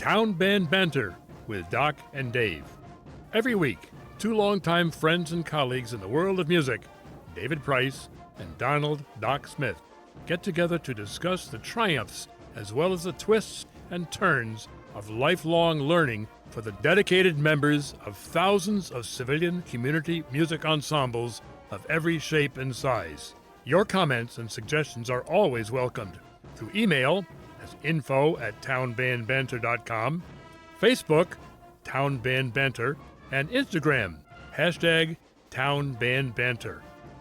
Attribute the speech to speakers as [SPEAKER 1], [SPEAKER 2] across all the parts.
[SPEAKER 1] Town Band Banter with Doc and Dave. Every week, two longtime friends and colleagues in the world of music, David Price and Donald Doc Smith, get together to discuss the triumphs as well as the twists and turns of lifelong learning for the dedicated members of thousands of civilian community music ensembles of every shape and size. Your comments and suggestions are always welcomed through email as info@townbandbanter.com, Facebook, Town Band Banter, and Instagram, #TownBandBanter.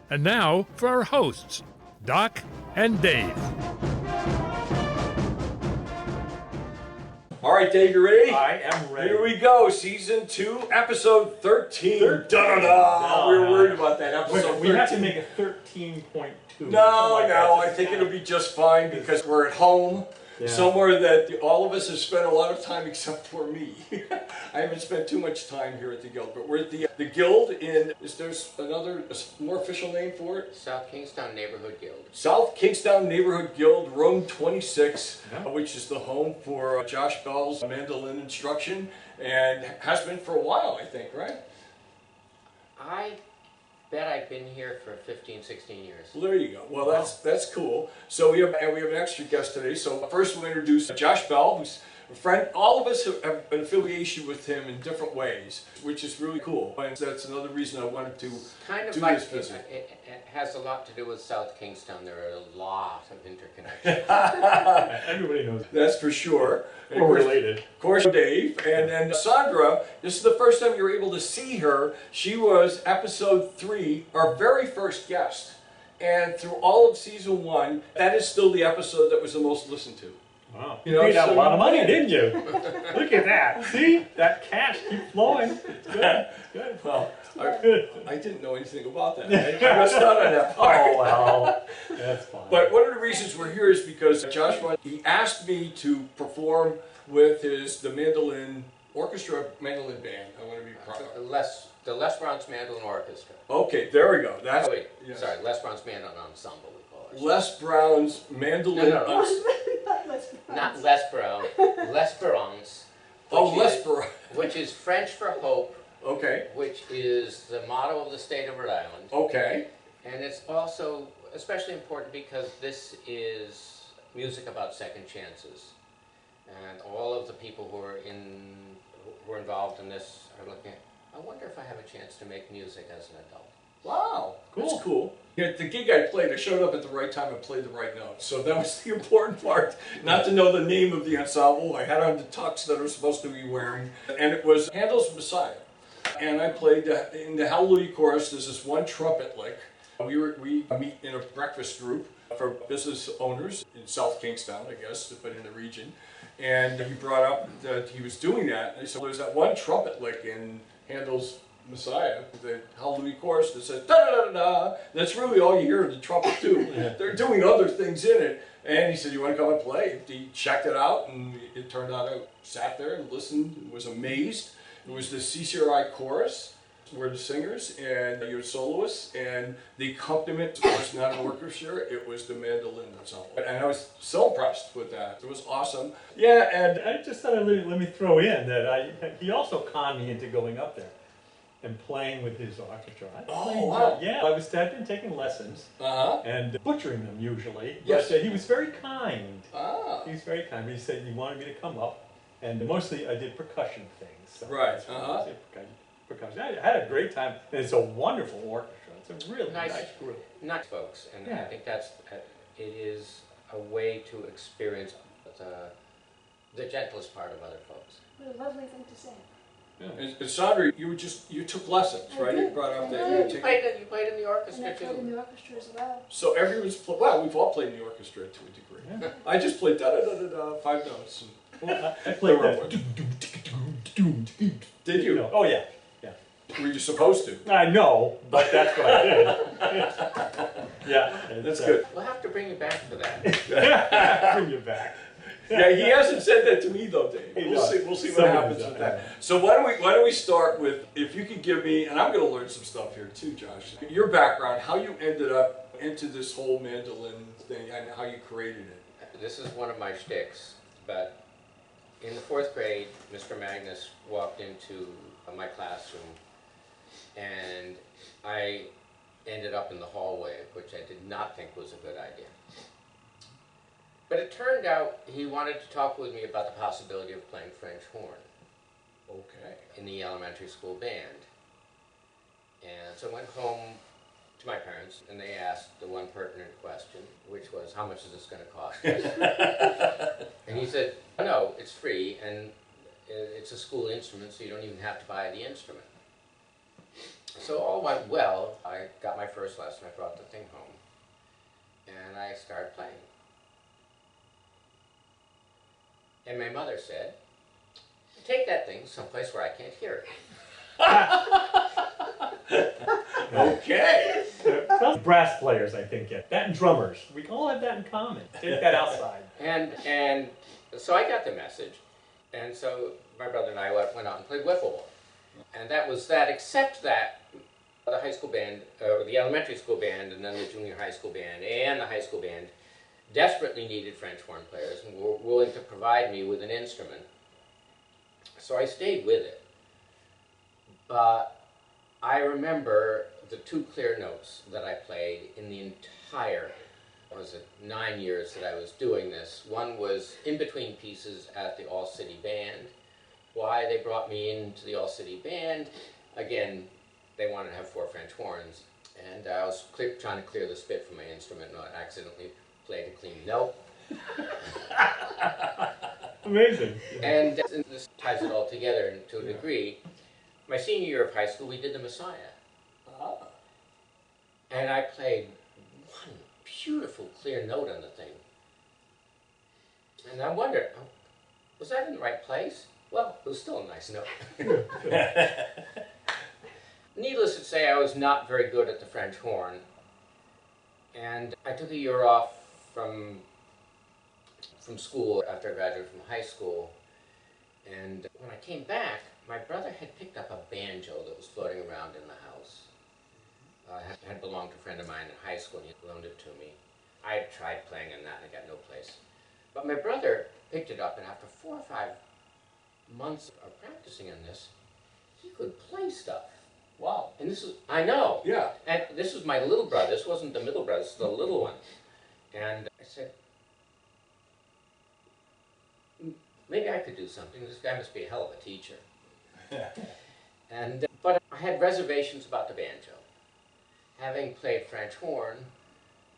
[SPEAKER 1] And now for our hosts, Doc and Dave.
[SPEAKER 2] All right, Dave, you ready?
[SPEAKER 3] I am ready.
[SPEAKER 2] Here we go, season 2, episode 13.
[SPEAKER 3] 13.
[SPEAKER 2] Da-da-da. We were worried about that, episode 13.
[SPEAKER 3] We have to make a 13.2.
[SPEAKER 2] No, I think it'll be just fine because we're at home.
[SPEAKER 3] Yeah.
[SPEAKER 2] Somewhere that all of us have spent a lot of time except for me. I haven't spent too much time here at the Guild, but we're at the Guild in, there's another, more official name for it?
[SPEAKER 4] South Kingstown Neighborhood Guild.
[SPEAKER 2] South Kingstown Neighborhood Guild, room 26, which is the home for Josh Bell's mandolin instruction, and has been for a while, I think, right?
[SPEAKER 4] I bet I've been here for 15, 16 years.
[SPEAKER 2] Well, there you go. Well, that's cool. So we have an extra guest today. So first we'll introduce Josh Bell, who's a friend. All of us have an affiliation with him in different ways, which is really cool. And that's another reason I wanted to
[SPEAKER 4] Kind of
[SPEAKER 2] do
[SPEAKER 4] like
[SPEAKER 2] this visit.
[SPEAKER 4] it has a lot to do with South Kingstown. There are a lot of interconnections.
[SPEAKER 3] Everybody knows.
[SPEAKER 2] That's for sure. And
[SPEAKER 3] We're
[SPEAKER 2] of course-
[SPEAKER 3] related.
[SPEAKER 2] Of course, Dave, and then Sandra. This is the first time you were able to see her. She was episode 3, our very first guest. And through all of season 1, that is still the episode that was the most listened to.
[SPEAKER 3] Wow.
[SPEAKER 2] You
[SPEAKER 3] You
[SPEAKER 2] know,
[SPEAKER 3] paid out
[SPEAKER 2] so
[SPEAKER 3] a lot of
[SPEAKER 2] you-
[SPEAKER 3] money, didn't you? Look at that. See? That cash keeps flowing. It's good. Good.
[SPEAKER 2] Well,
[SPEAKER 3] Good.
[SPEAKER 2] I didn't know anything about that. I missed out on that part.
[SPEAKER 3] Oh, well. That's fine.
[SPEAKER 2] But one of the reasons we're here is because Joshua, he asked me to perform with the mandolin orchestra, mandolin band. I want to be proud.
[SPEAKER 4] The Les Brown's Mandolin Orchestra.
[SPEAKER 2] Okay, there we go. That's
[SPEAKER 4] Oh, wait,
[SPEAKER 2] yes.
[SPEAKER 4] sorry, Les Brown's Mandolin Ensemble, we call it.
[SPEAKER 2] Les Brown's mandolin.
[SPEAKER 4] No. Not Les Brown, Les Brown's.
[SPEAKER 2] Oh,
[SPEAKER 4] which
[SPEAKER 2] Les
[SPEAKER 4] is-
[SPEAKER 2] Brown.
[SPEAKER 4] Which is French for hope,
[SPEAKER 2] Okay.
[SPEAKER 4] which is the motto of the state of Rhode Island.
[SPEAKER 2] Okay.
[SPEAKER 4] And it's also especially important because this is music about second chances. And all of the people who are involved in this are looking at, I wonder if I have a chance to make music as an adult.
[SPEAKER 2] Wow.
[SPEAKER 3] Cool.
[SPEAKER 2] That's cool. Yeah, the gig I played, I showed up at the right time and played the right notes. So that was the important part. Not to know the name of the ensemble. I had on the tux that I was supposed to be wearing. And it was Handel's Messiah. And I played in the Hallelujah chorus. There's this one trumpet lick. We meet in a breakfast group for business owners in South Kingstown, I guess, but in the region. And he brought up that he was doing that. And so there's that one trumpet lick in Handel's Messiah, the Hallelujah chorus that says da-da-da-da-da. That's really all you hear of the trumpet do. They're doing other things in it. And he said, you want to come and play? He checked it out, and it turned out I sat there and listened and was amazed. It was the CCRI chorus, were the singers and your soloists, and the accompaniment was not an orchestra, it was the mandolin ensemble. And I was so impressed with that. It was awesome. Yeah, and
[SPEAKER 3] I just thought let me throw in that he also conned me into going up there and playing with his orchestra.
[SPEAKER 2] Oh, wow.
[SPEAKER 3] Yeah, I've been taking lessons and butchering them usually.
[SPEAKER 2] Yes.
[SPEAKER 3] But he was very kind.
[SPEAKER 2] Ah.
[SPEAKER 3] He was very kind. He said he wanted me to come up, and mostly I did percussion things. So
[SPEAKER 2] Right,
[SPEAKER 3] I did percussion. I had a great time, and it's a wonderful orchestra. It's a really
[SPEAKER 4] Nice.
[SPEAKER 3] nice group.
[SPEAKER 4] Nice folks, and
[SPEAKER 3] Yeah.
[SPEAKER 4] I think it is a way to experience the gentlest part of other folks.
[SPEAKER 5] What a lovely thing to say.
[SPEAKER 2] And Sandra, you took lessons,
[SPEAKER 5] I
[SPEAKER 2] right?
[SPEAKER 5] did.
[SPEAKER 2] You brought out
[SPEAKER 5] I
[SPEAKER 2] that
[SPEAKER 5] did.
[SPEAKER 2] you
[SPEAKER 4] You played in the orchestra
[SPEAKER 5] And I played in
[SPEAKER 4] too.
[SPEAKER 5] the orchestra as well.
[SPEAKER 2] So everyone's we've all played in the orchestra to a degree.
[SPEAKER 3] Yeah.
[SPEAKER 2] I just played da-da-da-da-da, 5 notes. And
[SPEAKER 3] Well, I played that.
[SPEAKER 2] did you?
[SPEAKER 3] Oh yeah.
[SPEAKER 2] Were you supposed to?
[SPEAKER 3] I know, but that's what I did. Yeah.
[SPEAKER 2] That's good.
[SPEAKER 4] We'll have to bring you back for that.
[SPEAKER 3] Bring you back.
[SPEAKER 2] Yeah, he hasn't said that to me though, Dave.
[SPEAKER 3] He
[SPEAKER 2] We'll
[SPEAKER 3] does.
[SPEAKER 2] see. We'll see what
[SPEAKER 3] Somebody
[SPEAKER 2] happens
[SPEAKER 3] does,
[SPEAKER 2] with that. So why don't we start with, if you could give me, and I'm going to learn some stuff here too, Josh. Your background, how you ended up into this whole mandolin thing, and how you created it.
[SPEAKER 4] This is one of my shticks, but In the 4th grade, Mr. Magnus walked into my classroom, and I ended up in the hallway, which I did not think was a good idea. But it turned out he wanted to talk with me about the possibility of playing French horn
[SPEAKER 2] Okay.
[SPEAKER 4] in the elementary school band. And so I went home to my parents, and they asked the one pertinent question, which was, how much is this going to cost us? And he said, no, it's free, and it's a school instrument, so you don't even have to buy the instrument. So all went well. I got my first lesson, I brought the thing home, and I started playing. And my mother said, take that thing someplace where I can't hear it.
[SPEAKER 2] Okay.
[SPEAKER 3] Us brass players, I think, get that, and drummers. We all have that in common. Take that outside.
[SPEAKER 4] And so I got the message, and so my brother and I went out and played wiffle ball. And that was that, except that the high school band, or the elementary school band, and then the junior high school band, and the high school band desperately needed French horn players and were willing to provide me with an instrument. So I stayed with it. But I remember the 2 clear notes that I played in the entire, 9 years that I was doing this. One was in between pieces at the All-City Band. Why they brought me into the All-City Band, again, they wanted to have 4 French horns, and I was trying to clear the spit from my instrument, and I accidentally played a clean note.
[SPEAKER 3] Amazing.
[SPEAKER 4] And this ties it all together to a degree. My senior year of high school, we did the Messiah.
[SPEAKER 2] Ah.
[SPEAKER 4] And I played one beautiful clear note on the thing. And I wondered, was that in the right place? Well, it was still a nice note. Needless to say, I was not very good at the French horn. And I took a year off from school after I graduated from high school. And when I came back, my brother had picked up a banjo that was floating around in the house. It had belonged to a friend of mine in high school, and he loaned it to me. I had tried playing on that, and I got no place. But my brother picked it up, and after 4 or 5 months of practicing on this, he could play stuff.
[SPEAKER 2] Wow.
[SPEAKER 4] And this was, I know.
[SPEAKER 2] Yeah.
[SPEAKER 4] And this was my little brother. This wasn't the middle brother, this was the little one. And I said, maybe I could do something. This guy must be a hell of a teacher. But I had reservations about the banjo. Having played French horn,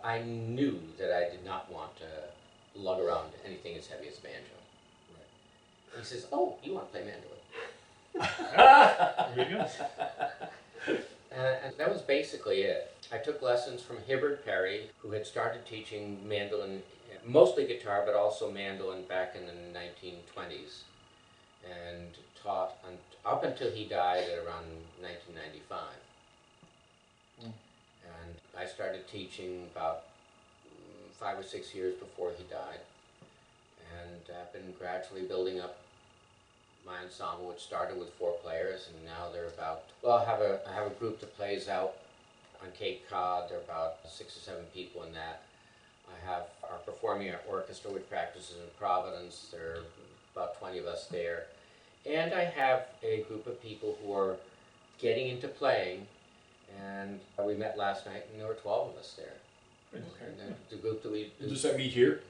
[SPEAKER 4] I knew that I did not want to lug around anything as heavy as a banjo. Right. He says, oh, you want to play mandolin?
[SPEAKER 3] There you go.
[SPEAKER 4] And that was basically it. I took lessons from Hibbert Perry, who had started teaching mandolin, mostly guitar, but also mandolin back in the 1920s, and taught up until he died at around 1995. And I started teaching about 5 or 6 years before he died, and I've been gradually building up my ensemble, which started with 4 players, and now they're about, well, I have a group that plays out on Cape Cod. There are about 6 or 7 people in that. I have our performing orchestra, which practices in Providence. There are about 20 of us there. And I have a group of people who are getting into playing, and we met last night, and there were 12 of us there.
[SPEAKER 2] Okay.
[SPEAKER 4] And the group that we
[SPEAKER 2] Does that meet here?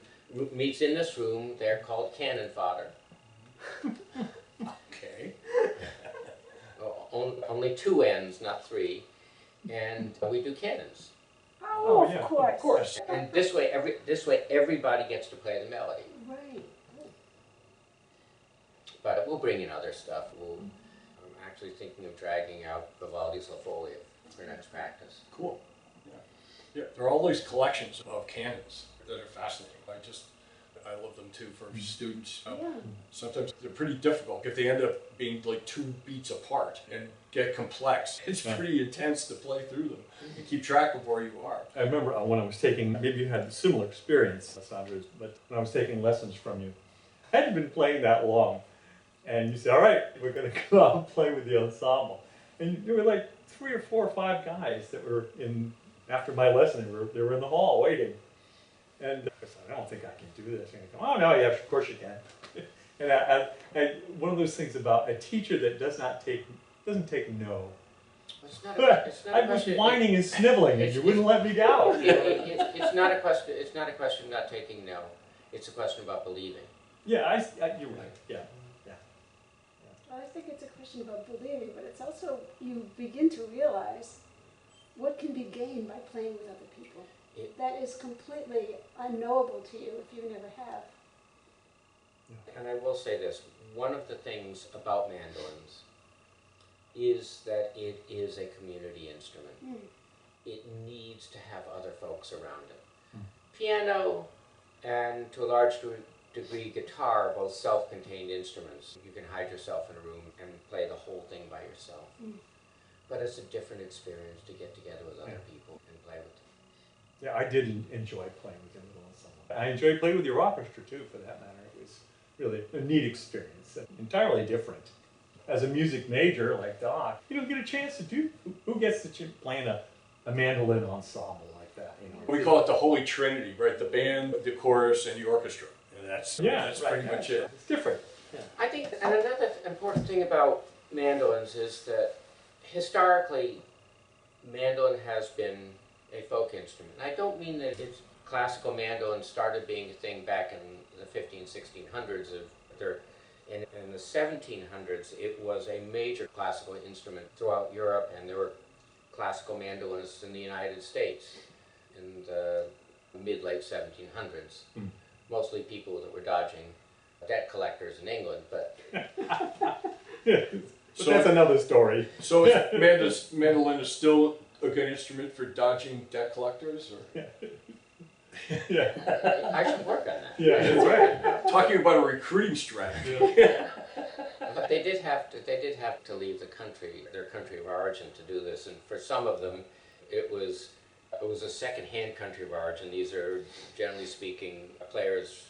[SPEAKER 4] meets in this room. They're called Cannon Fodder.
[SPEAKER 2] Okay.
[SPEAKER 4] Only 2 ends, not 3, and we do cannons.
[SPEAKER 5] Oh,
[SPEAKER 3] yeah,
[SPEAKER 5] of course.
[SPEAKER 2] Of course.
[SPEAKER 4] And this way everybody gets to play the melody.
[SPEAKER 5] Right.
[SPEAKER 4] But we'll bring in other stuff. I'm actually thinking of dragging out Vivaldi's La Folia for next practice.
[SPEAKER 2] Cool. Yeah. There are all these collections of cannons that are fascinating. I love them too for students.
[SPEAKER 5] Yeah.
[SPEAKER 2] Sometimes they're pretty difficult if they end up being like 2 beats apart and get complex. It's pretty intense to play through them and keep track of where you are.
[SPEAKER 3] I remember when I was taking, maybe you had a similar experience, Sandra, but when I was taking lessons from you, I hadn't been playing that long. And you said, all right, we're going to go out and play with the ensemble. And there were like 3 or 4 or 5 guys that were in, after my lesson, they were in the hall waiting. And I said, I don't think I can do this. And they go, oh, no, yeah, of course you can. And one of those things about a teacher that doesn't take no.
[SPEAKER 4] It's not a, it's not a
[SPEAKER 3] I was
[SPEAKER 4] question.
[SPEAKER 3] whining and sniveling, and you wouldn't let me go.
[SPEAKER 4] It's not a question. It's not a question of not taking no. It's a question about believing.
[SPEAKER 3] Yeah, you're right. Yeah.
[SPEAKER 5] Well, I think it's a question about believing, but it's also, you begin to realize what can be gained by playing with other people. That is completely unknowable to you if you never have.
[SPEAKER 4] And I will say this, one of the things about mandolins is that it is a community instrument. It needs to have other folks around it. Piano and to a large degree guitar are both self-contained instruments. You can hide yourself in a room and play the whole thing by yourself. But it's a different experience to get together with other people and play with them.
[SPEAKER 3] Yeah, I did enjoy playing with your little ensemble. I enjoyed playing with your orchestra too, for that matter. It was really a neat experience, entirely different. As a music major like Doc, you don't get a chance to do. Who gets to play in a mandolin ensemble like that? You know,
[SPEAKER 2] We call it the Holy Trinity, right? The band, the chorus, and the orchestra. And that's pretty much it.
[SPEAKER 3] It's different. Yeah.
[SPEAKER 4] I think, and another important thing about mandolins is that historically, mandolin has been a folk instrument. And I don't mean that it's classical mandolin started being a thing back in the 1600s. In the 1700s, it was a major classical instrument throughout Europe, and there were classical mandolinists in the United States in the mid-late 1700s. Mostly people that were dodging debt collectors in England, but...
[SPEAKER 3] But that's another story.
[SPEAKER 2] So mandolin is still a good instrument for dodging debt collectors? Or?
[SPEAKER 3] Yeah.
[SPEAKER 4] I should work on that.
[SPEAKER 3] Yeah, that's right.
[SPEAKER 2] Talking about a recruiting strategy.
[SPEAKER 4] But they did have to leave the country, their country of origin, to do this, and for some of them, it was a second-hand country of origin. These are, generally speaking, players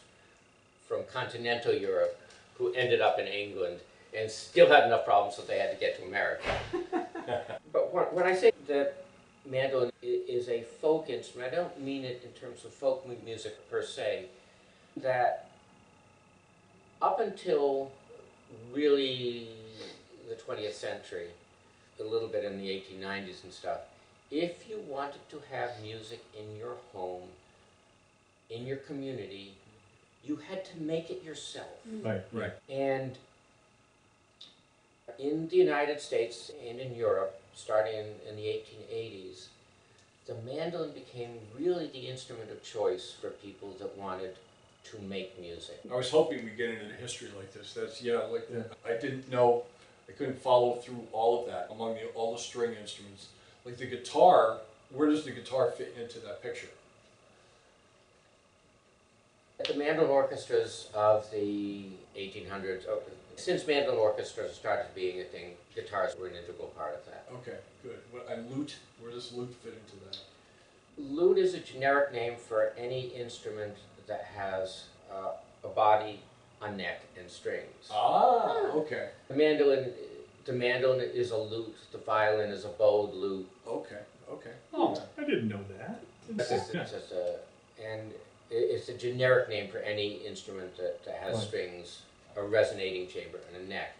[SPEAKER 4] from continental Europe who ended up in England and still had enough problems that they had to get to America. But when I say that mandolin is a folk instrument, I don't mean it in terms of folk music per se, that up until really the 20th century, a little bit in the 1890s and stuff, if you wanted to have music in your home, in your community, you had to make it yourself.
[SPEAKER 3] Right.
[SPEAKER 4] And in the United States and in Europe, starting in the 1880s, the mandolin became really the instrument of choice for people that wanted to make music.
[SPEAKER 2] I was hoping we'd get into the history like this. I didn't know, I couldn't follow through all of that among all the string instruments. Like the guitar, where does the guitar fit into that picture?
[SPEAKER 4] The mandolin orchestras of the 1800s, since mandolin orchestras started being a thing, guitars were an integral part of that.
[SPEAKER 2] Okay, good. And lute, where does lute fit into that?
[SPEAKER 4] Lute is a generic name for any instrument that has a body, a neck, and strings.
[SPEAKER 2] Ah, okay.
[SPEAKER 4] The mandolin is a lute. The violin is a bowed lute.
[SPEAKER 2] Okay.
[SPEAKER 3] Oh, I didn't know that.
[SPEAKER 4] It's a generic name for any instrument that has strings, a resonating chamber, and a neck.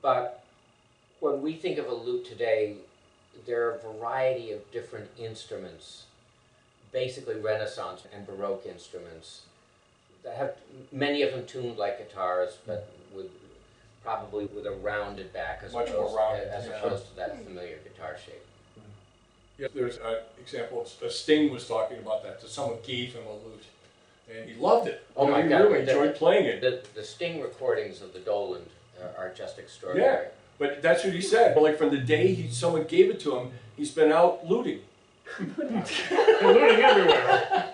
[SPEAKER 4] But when we think of a lute today, there are a variety of different instruments, basically Renaissance and Baroque instruments, that have many of them tuned like guitars, but probably with a rounded back as
[SPEAKER 2] Much
[SPEAKER 4] opposed,
[SPEAKER 2] more rounded,
[SPEAKER 4] as
[SPEAKER 2] yeah.
[SPEAKER 4] opposed to that familiar guitar shape.
[SPEAKER 2] Yeah, there's an example. Sting was talking about that. That someone gave him a lute, and he loved it.
[SPEAKER 4] Oh my
[SPEAKER 2] he
[SPEAKER 4] God!
[SPEAKER 2] really enjoyed playing it.
[SPEAKER 4] The Sting recordings of the Doland are just extraordinary.
[SPEAKER 2] Yeah, but that's what he said. But like from the day someone gave it to him, he's been out looting.
[SPEAKER 3] Looting everywhere.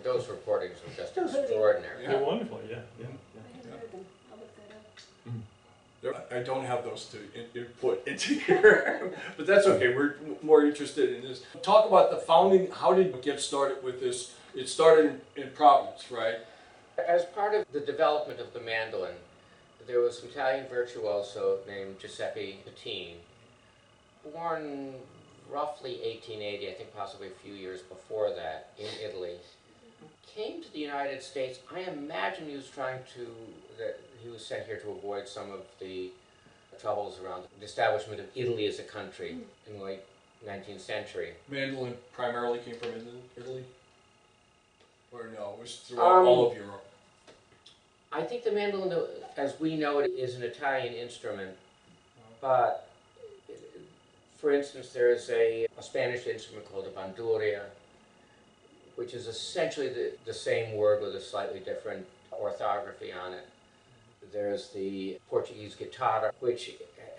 [SPEAKER 4] Those recordings were just extraordinary.
[SPEAKER 3] They're wonderful, yeah.
[SPEAKER 5] I haven't heard them. I'll look that up.
[SPEAKER 2] I don't have those to input into here, but that's okay. We're more interested in this. Talk about the founding. How did it get started with this? It started in Providence, right?
[SPEAKER 4] As part of the development of the mandolin, there was an Italian virtuoso named Giuseppe Pettine, born roughly 1880, I think possibly a few years before that, in Italy, came to the United States, I imagine he was he was sent here to avoid some of the troubles around the establishment of Italy as a country in the late 19th century.
[SPEAKER 2] Mandolin primarily came from Italy? Or no, it was throughout all of Europe?
[SPEAKER 4] I think the mandolin, as we know it, is an Italian instrument, but for instance, there is a Spanish instrument called a bandurria, which is essentially the same word with a slightly different orthography on it. There's the Portuguese guitarra, which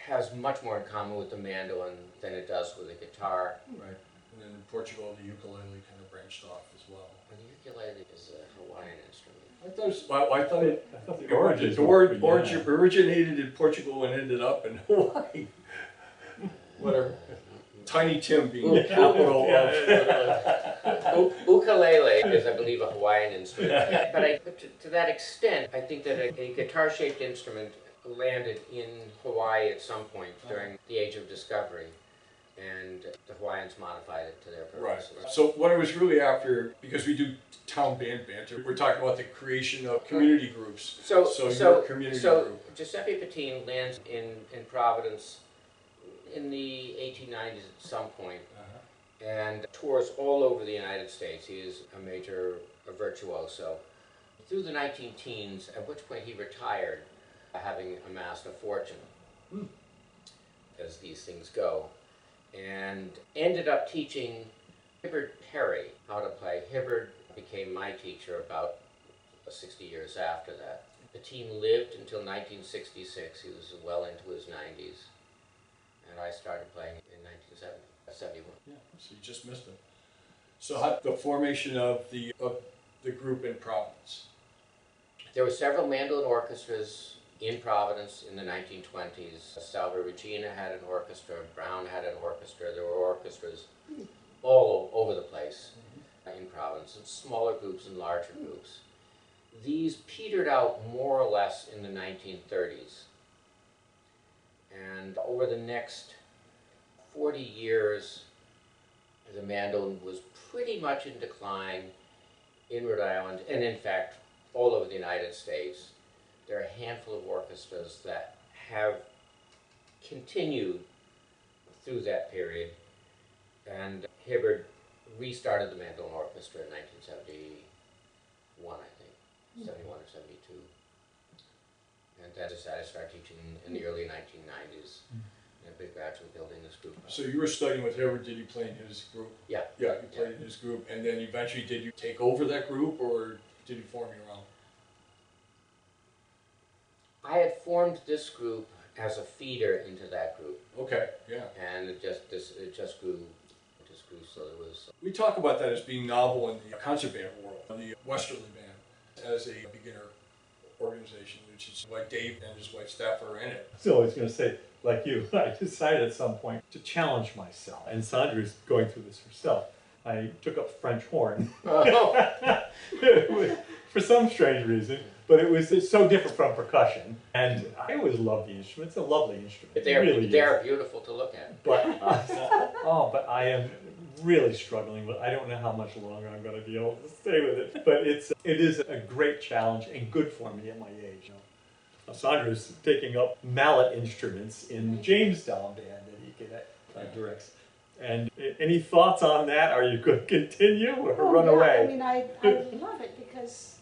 [SPEAKER 4] has much more in common with the mandolin than it does with the guitar.
[SPEAKER 2] Right. And then in Portugal, the ukulele kind of branched off as well.
[SPEAKER 4] And the ukulele is a Hawaiian instrument.
[SPEAKER 2] I thought
[SPEAKER 3] the origins
[SPEAKER 2] the word originated in Portugal and ended up in Hawaii. Whatever. Tiny Tim being the capital of...
[SPEAKER 4] Ukulele is, I believe, a Hawaiian instrument. But to that extent, I think that a guitar-shaped instrument landed in Hawaii at some point during the Age of Discovery, and the Hawaiians modified it to their purposes.
[SPEAKER 2] Right. So what I was really after, because we do town band banter, we're talking about the creation of community groups. So your community group.
[SPEAKER 4] Giuseppe Pettine lands in Providence in the 1890s at some point, and tours all over the United States. He is a major virtuoso. Through the 19-teens, at which point he retired, having amassed a fortune, as these things go, and ended up teaching Hibbard Perry how to play. Hibbard became my teacher about 60 years after that. Pettine lived until 1966. He was well into his 90s. And I started playing in 1971.
[SPEAKER 2] Yeah, so you just missed it. So how, the formation of the group in Providence?
[SPEAKER 4] There were several mandolin orchestras in Providence in the 1920s. Salve Regina had an orchestra, Brown had an orchestra. There were orchestras all over the place in Providence, in smaller groups and larger groups. These petered out more or less in the 1930s. And over the next 40 years, the mandolin was pretty much in decline in Rhode Island, and in fact, all over the United States. There are a handful of orchestras that have continued through that period, and Hibbard restarted the Mandolin Orchestra in 1971, I think, 71 or 72. And then decided to start teaching in the early 1990s, and I've been gradually building this group up.
[SPEAKER 2] So you were studying with Hibbard, did you play in his group?
[SPEAKER 4] Yeah.
[SPEAKER 2] Yeah, you played in his group, and then eventually did you take over that group, or did you form your own?
[SPEAKER 4] I had formed this group as a feeder into that group.
[SPEAKER 2] Okay, yeah.
[SPEAKER 4] And it just grew. It just grew, so it was.
[SPEAKER 2] We talk about that as being novel in the concert band world, the Westerly Band, as a beginner organization, which is why Dave and his wife Steph are in it.
[SPEAKER 3] So I was going to say, like you, I decided at some point to challenge myself. And Sandra's going through this herself. I took up French horn. For some strange reason, but it's so different from percussion. And I always loved the instrument. It's a lovely instrument.
[SPEAKER 4] They're beautiful to look at.
[SPEAKER 3] But but I am really struggling with. I don't know how much longer I'm going to be able to stay with it. But it is a great challenge and good for me at my age. You know? Sandra's taking up mallet instruments in the Jamestown band that he directs. And any thoughts on that? Are you going to continue or run away?
[SPEAKER 5] I mean, I love it because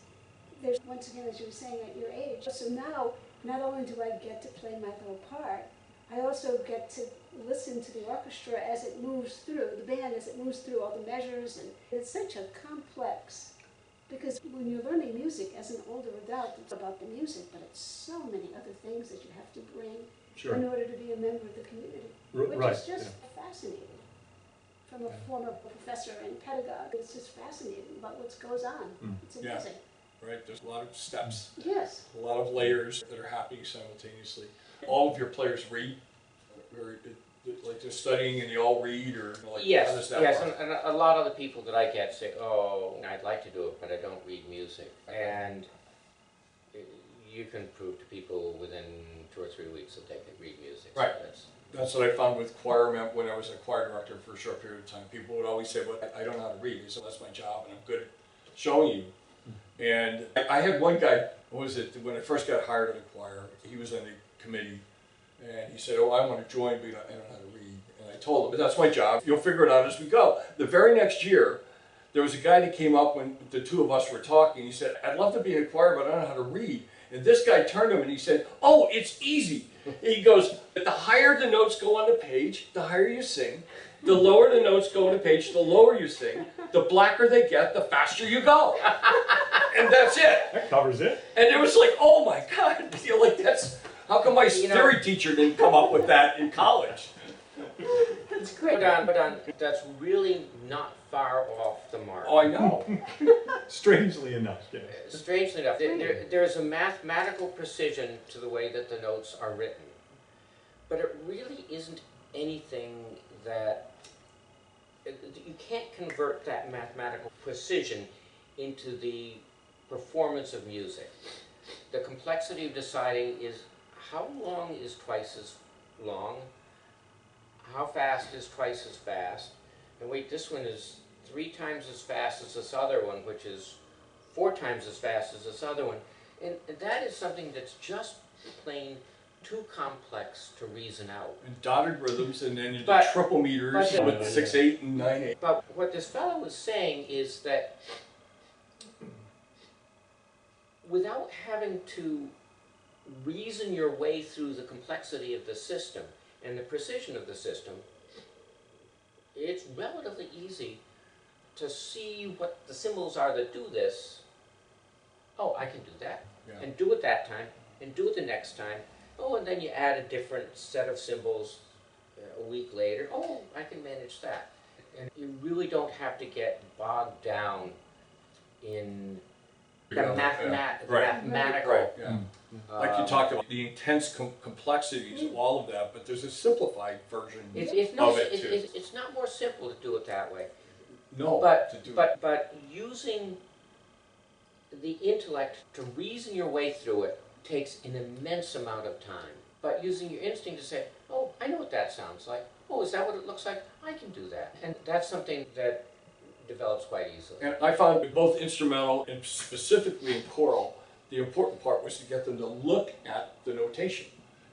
[SPEAKER 5] there's, once again, as you were saying, at your age. So now, not only do I get to play my little part, I also get to listen to the orchestra as it moves through, the band as it moves through all the measures. And it's such a complex, because when you're learning music as an older adult, it's about the music, but it's so many other things that you have to bring in order to be a member of the community, which is just fascinating. From a former professor and pedagogue, it's just fascinating about what goes on. It's amazing.
[SPEAKER 2] Right, there's a lot of steps.
[SPEAKER 5] Yes.
[SPEAKER 2] A lot of layers that are happening simultaneously. All of your players read, or like they're studying and they all read, or like how does that work?
[SPEAKER 4] And a lot of the people that I get say, "Oh, I'd like to do it, but I don't read music." And you can prove to people within 2 or 3 weeks that they can read music.
[SPEAKER 2] Right.
[SPEAKER 4] So
[SPEAKER 2] that's what I found with choir when I was a choir director for a short period of time. People would always say, "Well, I don't know how to read." So that's my job, and I'm good at showing you. And I had one guy, what was it, when I first got hired at a choir, he was on the committee, and he said, oh, I want to join, but I don't know how to read. And I told him, but that's my job, you'll figure it out as we go. The very next year, there was a guy that came up when the two of us were talking, he said, I'd love to be in a choir, but I don't know how to read. And this guy turned to him and he said, oh, it's easy. He goes, the higher the notes go on the page, the higher you sing. The lower the notes go on the page, the lower you sing. The blacker they get, the faster you go. And that's it.
[SPEAKER 3] That covers it.
[SPEAKER 2] And it was like, oh my God, like that's, how come my theory teacher didn't come up with that in college?
[SPEAKER 5] That's great.
[SPEAKER 4] But that's really not far off the mark.
[SPEAKER 2] Oh, I know.
[SPEAKER 3] Strangely enough, yes.
[SPEAKER 4] Strangely enough, there's a mathematical precision to the way that the notes are written. But it really isn't anything that, you can't convert that mathematical precision into the performance of music. The complexity of deciding is how long is twice as long, how fast is twice as fast, and wait, this one is 3 times as fast as this other one, which is 4 times as fast as this other one. And that is something that's just plain too complex to reason out.
[SPEAKER 2] And dotted rhythms, and then you do
[SPEAKER 4] But-
[SPEAKER 2] triple meters
[SPEAKER 4] but-
[SPEAKER 2] with 6/8 and 9/8.
[SPEAKER 4] But what this fellow was saying is that without having to reason your way through the complexity of the system and the precision of the system, it's relatively easy to see what the symbols are that do this. Oh, I can do that,
[SPEAKER 2] Yeah.
[SPEAKER 4] and do it that time, and do it the next time. Oh, and then you add a different set of symbols a week later. Oh, I can manage that. And you really don't have to get bogged down in the
[SPEAKER 2] Right.
[SPEAKER 4] mathematical.
[SPEAKER 2] Right, yeah. Like you talked about the intense complexities of all of that, but there's a simplified version of it too.
[SPEAKER 4] It's not more simple to do it that way.
[SPEAKER 2] No,
[SPEAKER 4] But
[SPEAKER 2] to do
[SPEAKER 4] but using the intellect to reason your way through it takes an immense amount of time. But using your instinct to say, oh, I know what that sounds like. Oh, is that what it looks like? I can do that. And that's something that develops quite easily.
[SPEAKER 2] And I found that both instrumental and specifically in choral, the important part was to get them to look at the notation,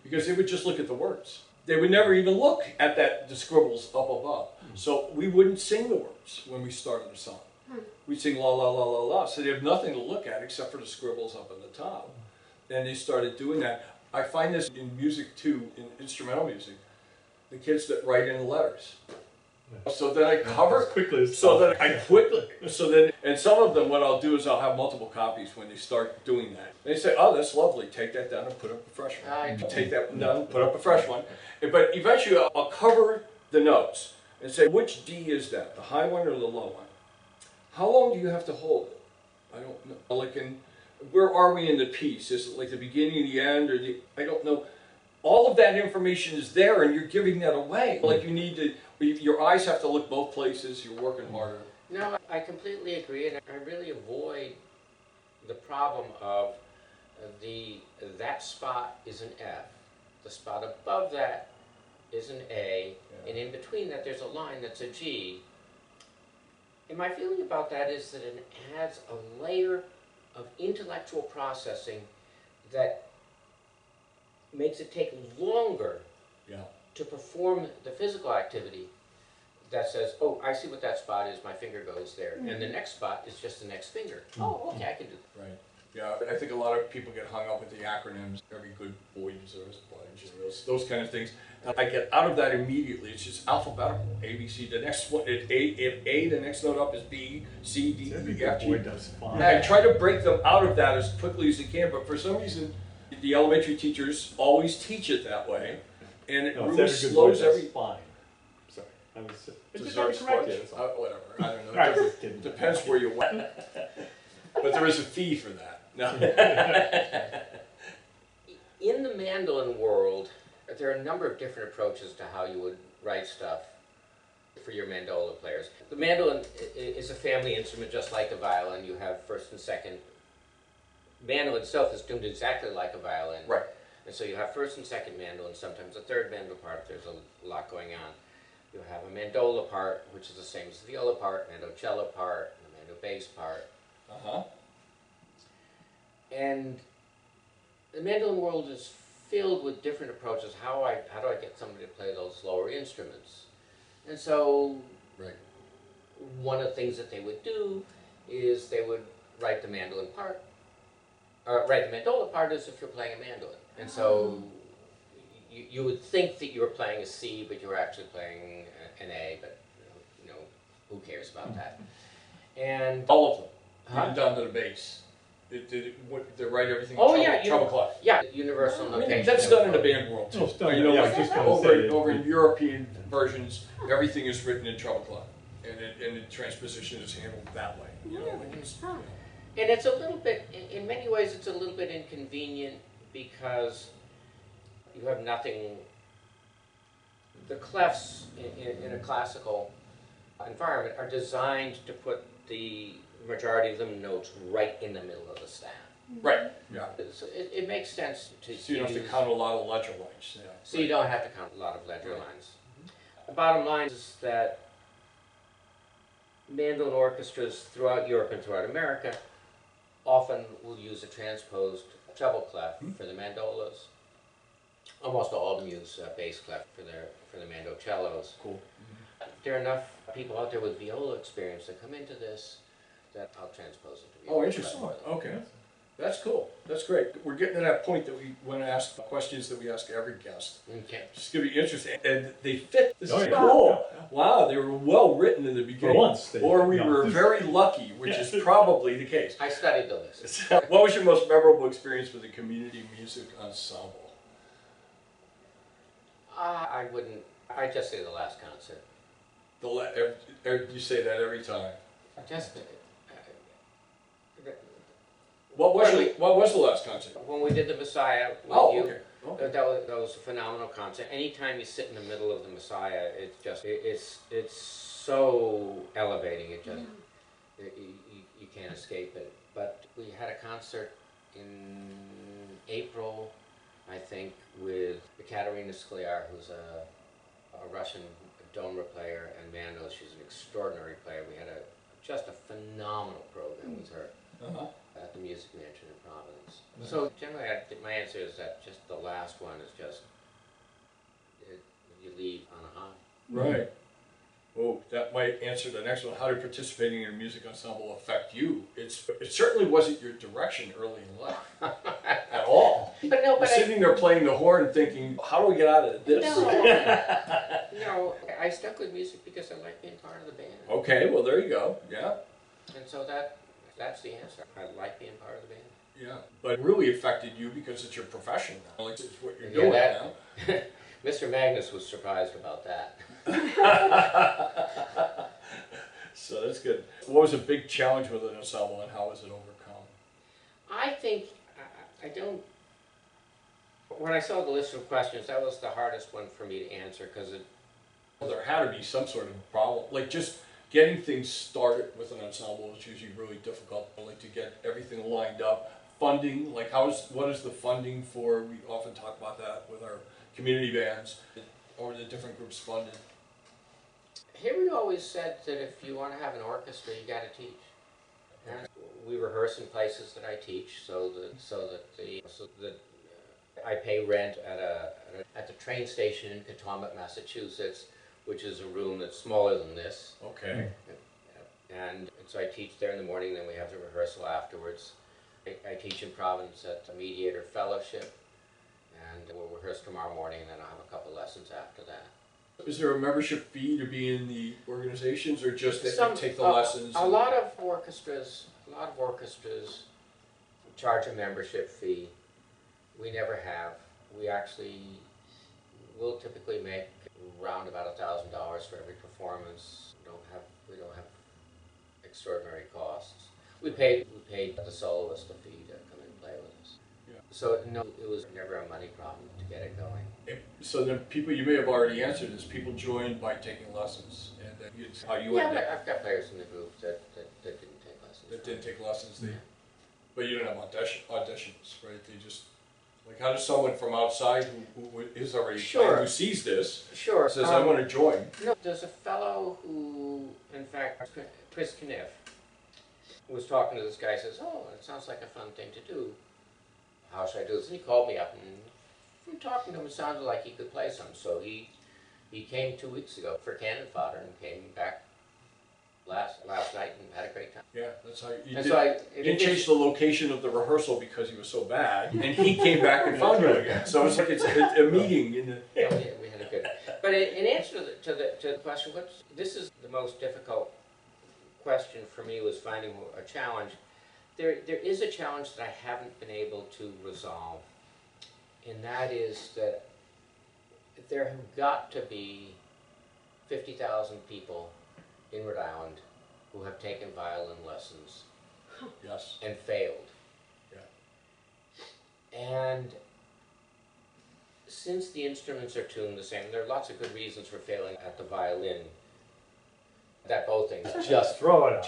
[SPEAKER 2] because they would just look at the words. They would never even look at the scribbles up above. So we wouldn't sing the words when we started a song. We'd sing la la la la la. So they have nothing to look at except for the scribbles up at the top. And they started doing that. I find this in music too, in instrumental music. The kids that write in the letters. So then I cover
[SPEAKER 3] As quickly as
[SPEAKER 2] so that I quickly, so then, and some of them, what I'll do is I'll have multiple copies when they start doing that. They say, oh, that's lovely, take that down and put up a fresh one. Take that one down, put up a fresh one. But eventually I'll cover the notes and say, which D is that, the high one or the low one? How long do you have to hold it? I don't know. Like where are we in the piece? Is it like the beginning, the end, or I don't know. All of that information is there and you're giving that away. Like you need to, your eyes have to look both places, you're working harder.
[SPEAKER 4] No, I completely agree, and I really avoid the problem of that spot is an F, the spot above that is an A, and in between that there's a line that's a G. And my feeling about that is that it adds a layer of intellectual processing that makes it take longer to perform the physical activity that says, oh, I see what that spot is, my finger goes there. And the next spot is just the next finger. Oh, okay, I can do that.
[SPEAKER 2] Right. Yeah, I think a lot of people get hung up with the acronyms. Every good boy deserves a pledge, and those kind of things. I get out of that immediately. It's just alphabetical. A, B, C. The next one, if A, the next note up is B, C, D, E, F, G.
[SPEAKER 3] Boy does fine.
[SPEAKER 2] I try to break them out of that as quickly as they can, but for some reason, the elementary teachers always teach it that way, and it really slows every.
[SPEAKER 3] Fine. Sorry, I was. It just
[SPEAKER 2] Deserves
[SPEAKER 3] correct
[SPEAKER 2] pledge.
[SPEAKER 3] you.
[SPEAKER 2] Whatever. I don't know.
[SPEAKER 3] All right, just kidding.
[SPEAKER 2] Depends where you went. But there is a fee for that. No.
[SPEAKER 4] In the mandolin world, there are a number of different approaches to how you would write stuff for your mandola players. The mandolin is a family instrument just like the violin. You have first and second. Mandolin itself is tuned exactly like a violin.
[SPEAKER 2] Right.
[SPEAKER 4] And so you have first and second mandolin, sometimes a third mandolin part if there's a lot going on. You have a mandola part, which is the same as the viola part, mandocello part, and the mando bass part.
[SPEAKER 2] Uh-huh.
[SPEAKER 4] And the mandolin world is filled with different approaches. How do I get somebody to play those lower instruments? And so
[SPEAKER 2] Right.
[SPEAKER 4] one of the things that they would do is they would write the mandolin part, or write the mandola part as if you're playing a mandolin. And so you would think that you were playing a C, but you were actually playing an A, but you know, who cares about that? And
[SPEAKER 2] All of them.
[SPEAKER 4] Huh?
[SPEAKER 2] Even down to the bass. They write everything
[SPEAKER 4] oh
[SPEAKER 2] in
[SPEAKER 4] yeah,
[SPEAKER 2] treble clef.
[SPEAKER 4] yeah, universal
[SPEAKER 2] I mean,
[SPEAKER 4] notation.
[SPEAKER 2] that's done in the band world too.
[SPEAKER 3] It's done,
[SPEAKER 2] You know,
[SPEAKER 3] yeah, I
[SPEAKER 2] like
[SPEAKER 3] was just gonna say
[SPEAKER 2] over
[SPEAKER 3] it.
[SPEAKER 2] in European versions, everything is written in treble clef, and the transposition is handled that way. You know, like it's,
[SPEAKER 5] Huh.
[SPEAKER 4] And it's a little bit, in many ways, it's a little bit inconvenient because you have nothing. The clefs in a classical environment are designed to put the majority of the notes right in the middle of the staff.
[SPEAKER 2] right. Yeah.
[SPEAKER 4] So it makes sense to
[SPEAKER 2] So you don't have to
[SPEAKER 4] use-
[SPEAKER 2] count a lot of ledger lines. Yeah.
[SPEAKER 4] So you don't have to count a lot of ledger lines. The bottom line is that mandolin orchestras throughout Europe and throughout America often will use a transposed treble clef for the mandolas. Almost all of them use bass clef for the mandocellos.
[SPEAKER 2] Cool.
[SPEAKER 4] There are enough people out there with viola experience that come into this that I'll transpose it to
[SPEAKER 2] Oh,
[SPEAKER 4] viola.
[SPEAKER 2] interesting.
[SPEAKER 4] clef for them.
[SPEAKER 2] Okay. That's cool. That's great. We're getting to that point that we want to ask questions that we ask every guest.
[SPEAKER 4] Okay.
[SPEAKER 2] It's going to be interesting. And they fit. This
[SPEAKER 3] Oh,
[SPEAKER 2] is
[SPEAKER 3] yeah.
[SPEAKER 2] cool. Wow, they were well written in the beginning.
[SPEAKER 3] once, they-
[SPEAKER 2] Or we
[SPEAKER 3] yeah.
[SPEAKER 2] were very lucky, which is probably the case.
[SPEAKER 4] I studied the list.
[SPEAKER 2] What was your most memorable experience with the community music ensemble?
[SPEAKER 4] I wouldn't, I'd just say the last concert.
[SPEAKER 2] You say that every time.
[SPEAKER 4] Just,
[SPEAKER 2] What was the last concert?
[SPEAKER 4] when we did the Messiah with
[SPEAKER 2] Oh,
[SPEAKER 4] you,
[SPEAKER 2] okay. Okay.
[SPEAKER 4] that was a phenomenal concert. Anytime you sit in the middle of the Messiah, it's so elevating. It just you can't escape it. But we had a concert in April, I think, with Katerina Skliar, who's a Russian domra player and mando. She's an extraordinary player. We had just a phenomenal program with her.
[SPEAKER 2] Uh-huh.
[SPEAKER 4] At the Music Mansion in Providence. So generally, my answer is that just the last one is just, you leave on a high.
[SPEAKER 2] Right. Oh, that might answer the next one. How did participating in a music ensemble affect you? It certainly wasn't your direction early in life at all.
[SPEAKER 4] But no,
[SPEAKER 2] You're
[SPEAKER 4] but
[SPEAKER 2] sitting there playing the horn thinking, how do we get out of this?
[SPEAKER 4] no, I stuck with music because I like being part of the band.
[SPEAKER 2] Okay, well, there you go. Yeah.
[SPEAKER 4] And so that's the answer. I like being part of the band.
[SPEAKER 2] Yeah. But it really affected you because it's your profession now. Like, it's what you're
[SPEAKER 4] Yeah,
[SPEAKER 2] doing
[SPEAKER 4] that-
[SPEAKER 2] now.
[SPEAKER 4] Mr. Magnus was surprised about that.
[SPEAKER 2] So that's good. What was a big challenge with an ensemble and how was it overcome?
[SPEAKER 4] I think, I don't, when I saw the list of questions, that was the hardest one for me to answer because
[SPEAKER 2] Well, there had to be some sort of problem. Like just getting things started with an ensemble is usually really difficult. Like to get everything lined up. Funding, like what is the funding for? We often talk about that with our community bands. Or the different groups funded.
[SPEAKER 4] Henry always said that if you want to have an orchestra, you got to teach. And we rehearse in places that I teach, so that I pay rent at the train station in Catawba, Massachusetts, which is a room that's smaller than this.
[SPEAKER 2] Okay.
[SPEAKER 4] And so I teach there in the morning, then we have the rehearsal afterwards. I teach in Providence at the Mediator Fellowship, and we'll rehearse tomorrow morning, and then I'll have a couple lessons after that.
[SPEAKER 2] Is there a membership fee to be in the organizations, or just that
[SPEAKER 4] Some-
[SPEAKER 2] you take the lessons?
[SPEAKER 4] A lot of orchestras charge a membership fee. We never have. We actually will typically make around about $1,000 for every performance. We don't have extraordinary costs. We paid the soloist a fee to come and play with us.
[SPEAKER 2] Yeah.
[SPEAKER 4] So no, it was never a money problem to get it going.
[SPEAKER 2] So then people, you may have already answered this, people join by taking lessons, and then it's how you
[SPEAKER 4] Yeah,
[SPEAKER 2] end
[SPEAKER 4] but
[SPEAKER 2] up.
[SPEAKER 4] I've got players in the group that didn't take lessons.
[SPEAKER 2] That didn't take lessons, but you don't have auditions, right? They just, like, how does someone from outside who is already
[SPEAKER 4] Sure.
[SPEAKER 2] playing, who sees this,
[SPEAKER 4] Sure.
[SPEAKER 2] says, I want to join?
[SPEAKER 4] No, there's a fellow who, in fact, Chris Kniff. was talking to this guy, says, oh, it sounds like a fun thing to do. How should I do this? And he called me up, and from talking to him, it sounded like he could play some. So he came 2 weeks ago for cannon fodder and came back last night and had a great time.
[SPEAKER 2] Yeah, that's how you
[SPEAKER 4] And
[SPEAKER 2] did.
[SPEAKER 4] so
[SPEAKER 2] You didn't change the location of the rehearsal because he was so bad, and he came back and found you again. So it's like it's a meeting in the.
[SPEAKER 4] Yeah, we had a good. But in answer to the question, this is the most difficult question for me, was finding a challenge. There is a challenge that I haven't been able to resolve, and that is that there have got to be 50,000 people in Rhode Island who have taken violin lessons
[SPEAKER 2] Yes.
[SPEAKER 4] and failed.
[SPEAKER 2] Yeah.
[SPEAKER 4] And since the instruments are tuned the same, there are lots of good reasons for failing at the violin. That bow thing,
[SPEAKER 3] Just throw it out.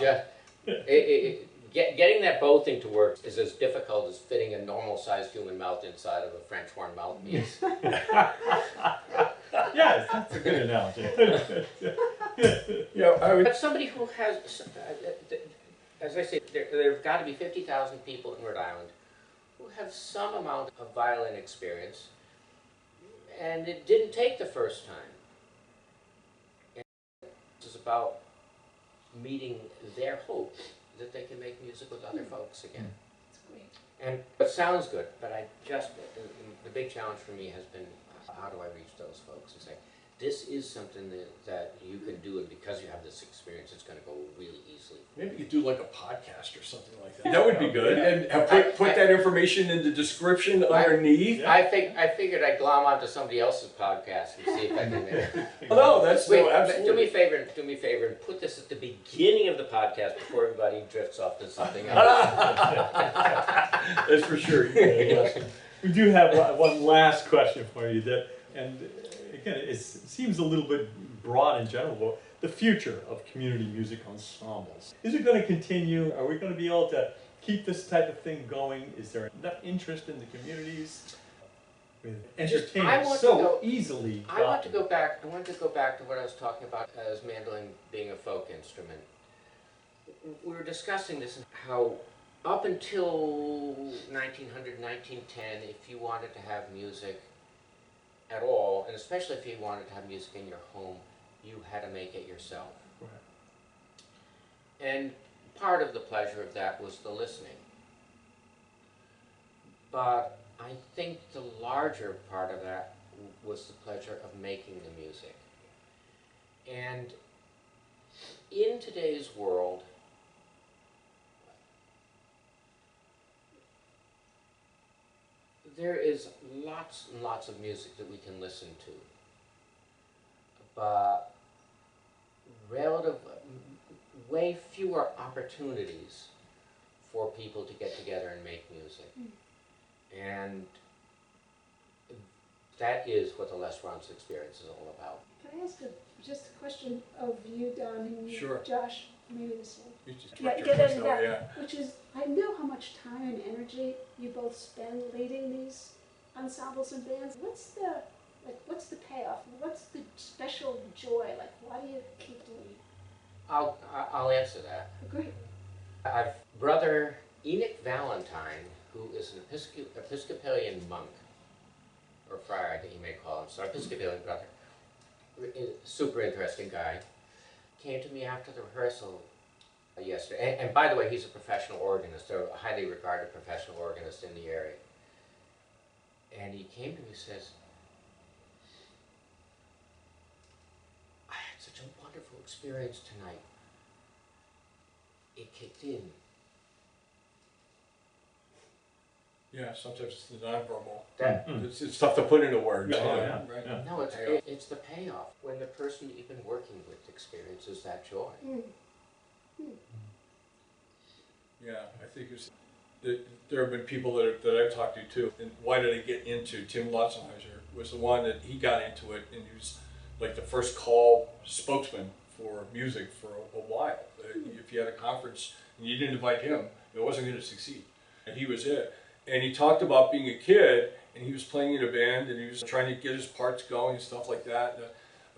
[SPEAKER 4] getting that bow thing to work is as difficult as fitting a normal-sized human mouth inside of a French horn mouthpiece.
[SPEAKER 3] Yes, that's a good analogy.
[SPEAKER 2] Yeah, I would.
[SPEAKER 4] But somebody who has, as I say, there have got to be 50,000 people in Rhode Island who have some amount of violin experience, and it didn't take the first time. And this is about meeting their hope that they can make music with other folks again.
[SPEAKER 5] That's great.
[SPEAKER 4] And it sounds good, but the big challenge for me has been, how do I reach those folks and say, this is something that you can do, and because you have this experience, it's going to go really easily.
[SPEAKER 2] Maybe you could do like a podcast or something like that. That would be good. And put that information in the description underneath.
[SPEAKER 4] I figured I'd glom onto somebody else's podcast and see if I can make it.
[SPEAKER 2] No, that's
[SPEAKER 4] Wait,
[SPEAKER 2] no, absolutely.
[SPEAKER 4] do me a favor, and put this at the beginning of the podcast before everybody drifts off to something else.
[SPEAKER 2] That's for sure.
[SPEAKER 3] Yes. We do have one last question for you, and again, it seems a little bit broad in general, but the future of community music ensembles. Is it going to continue? Are we going to be able to keep this type of thing going? Is there enough interest in the communities? With entertainment so easily.
[SPEAKER 4] I want to go back to what I was talking about as mandolin being a folk instrument. We were discussing this, how up until 1900, 1910, if you wanted to have music at all, and especially if you wanted to have music in your home, you had to make it yourself.
[SPEAKER 3] Right.
[SPEAKER 4] And part of the pleasure of that was the listening. But I think the larger part of that was the pleasure of making the music. And in today's world, there is lots and lots of music that we can listen to, but way fewer opportunities for people to get together and make music. And that is what the Les Ron's experience is all about.
[SPEAKER 5] Can I ask just a question of you, Don, and you,
[SPEAKER 2] Sure.
[SPEAKER 5] Josh? Maybe this one.
[SPEAKER 2] You just
[SPEAKER 5] Yeah,
[SPEAKER 2] direct
[SPEAKER 5] get
[SPEAKER 2] your
[SPEAKER 5] into
[SPEAKER 2] voice,
[SPEAKER 5] that.
[SPEAKER 2] yeah.
[SPEAKER 5] Which is, I know how much time and energy you both spend leading these ensembles and bands. What's the payoff? What's the special joy? Like, why do you keep doing it?
[SPEAKER 4] I'll answer that.
[SPEAKER 5] Great.
[SPEAKER 4] I've brother Enoch Valentine, who is an Episcopalian monk, or friar, I think you may call him, so Episcopalian brother. Super interesting guy. Came to me after the rehearsal yesterday, and by the way, he's a professional organist, a highly regarded professional organist in the area. And he came to me and says, I had such a wonderful experience tonight. It kicked in.
[SPEAKER 2] Yeah, sometimes it's the nonverbal.
[SPEAKER 4] That,
[SPEAKER 2] It's tough to put into words.
[SPEAKER 3] Yeah,
[SPEAKER 2] Right.
[SPEAKER 3] yeah.
[SPEAKER 4] No,
[SPEAKER 2] Payoff.
[SPEAKER 4] it's the payoff. When the person you've been working with experiences that joy.
[SPEAKER 2] Yeah, I think there have been people that I've talked to too. And why did I get into Tim Lotzenheiser was the one that he got into it, and he was like the first call spokesman for music for a while. If you had a conference and you didn't invite him, it wasn't going to succeed. And he was it. And he talked about being a kid, and he was playing in a band, and he was trying to get his parts going and stuff like that. And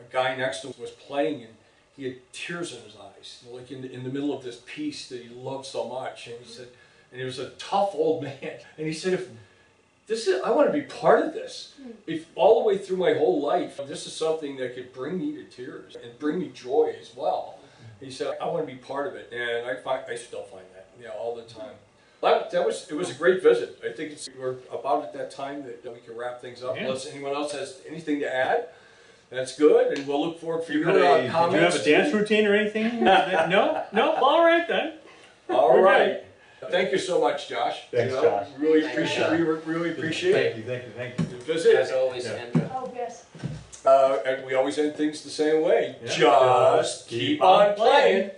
[SPEAKER 2] a guy next to him was playing, and he had tears in his eyes, you know, like in the middle of this piece that he loved so much. And he said, and he was a tough old man. And he said, if this is, I want to be part of this. If all the way through my whole life, this is something that could bring me to tears and bring me joy as well. He said, I want to be part of it. And I still find that, yeah, all the time. It was a great visit. I think we're about at that time that we can wrap things up. Unless anyone else has anything to add, that's good. And we'll look forward for your comments.
[SPEAKER 3] Do you have a dance routine or anything? No? No? All right then.
[SPEAKER 2] All right. Thank you so much, Josh.
[SPEAKER 3] Thanks, Josh.
[SPEAKER 2] Really appreciate it.
[SPEAKER 3] Thank you.
[SPEAKER 2] The visit.
[SPEAKER 4] As always, Sandra.
[SPEAKER 5] Oh, yes.
[SPEAKER 2] And we always end things the same way. Just keep on playing.